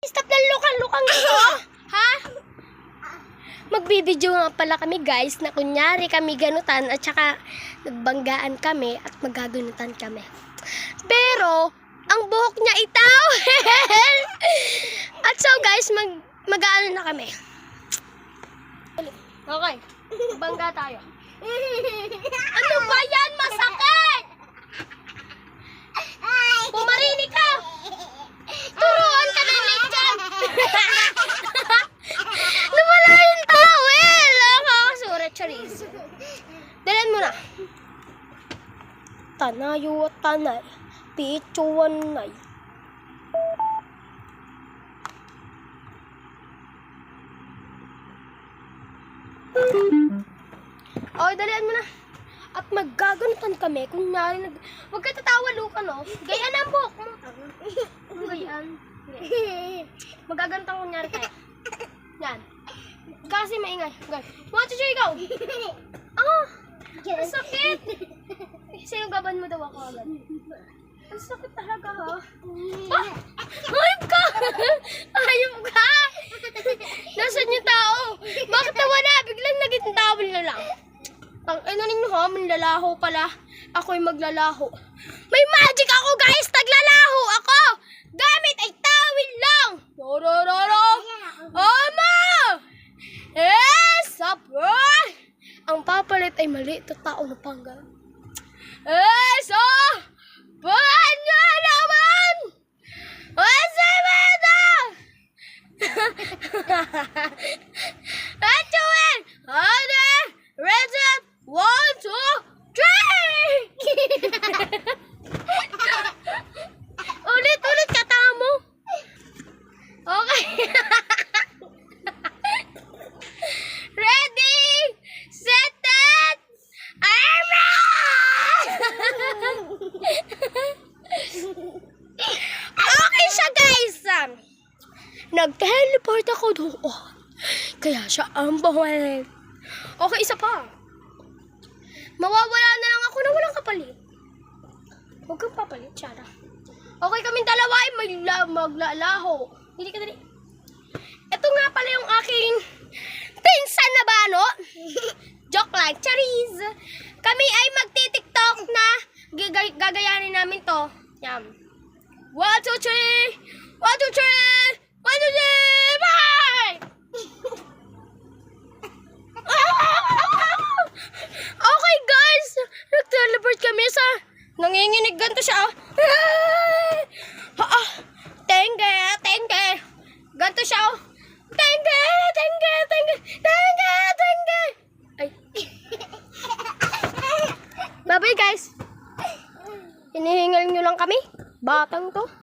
Stop lang lukang-lukang ito. Ha? Magbibideo nga pala kami guys na kunyari kami ganutan at saka nagbanggaan kami at magaganutan kami. Pero, ang buhok niya itaw. At so guys, mag-ano na kami. Okay, bangga tayo. Ano ba yan? Masakit! Pumarini ka! Turuan ka na ulit dyan! Nawala yung towel! Nakakasurat, Charis. Dalan mo na. Tanayo at tanay. Pichuan nay. Okay, dalian mo na. At maggaganutan kami kung narinig. Huwag ka tatawa, Luka, no? Gayaan ang buhok mo. Gayaan. Maggaganutan kunyari tayo. Yan. Kasi maingay. Guys, 1, 2, 3, go! Ah! Ang sakit! Sinugaban mo daw ako agad. Ang sakit talaga, ha? Ah! Hayop ka! Hayop ka! Nasaan yung tao? Bakit nawala? Biglang naging tawel na lang. Ano ninyo ha? Manlalaho pala. Ako'y maglalaho. May magic ako guys! Naglalaho ako! Gamit ay tawil lang! Dorororo! Ama! Sapray! Ang papalit ay maliit na tao na panggal. Banyo naman! Masamada! Atuin! Order! Reset! 1, 2, 3! Ulit kata mo. Okay. Ready! Set it! Arma! Okay siya guys. Nag-teleport ako doon. Kaya siya ang bawal. Okay, isa pa. Mawawala na lang ako na walang kapalit. Huwag kang papalit, Shara. Okay kaming dalawa ay maglalaho. Hindi ka dali. Ito nga pala yung aking pinsan na bano. Joke lang, Charis. Kami ay magti-tiktok na gagayanin namin to. Yan. 1, 2, 3! 1, 2, 3! 1, 2, 3! Bye! Okay guys, nag-teleport kami sa nanginginig ganito siya. Tenge. Ganito siya. Tenge. Ay. Bye-bye guys. Hinihingal nyo lang kami. Batang to.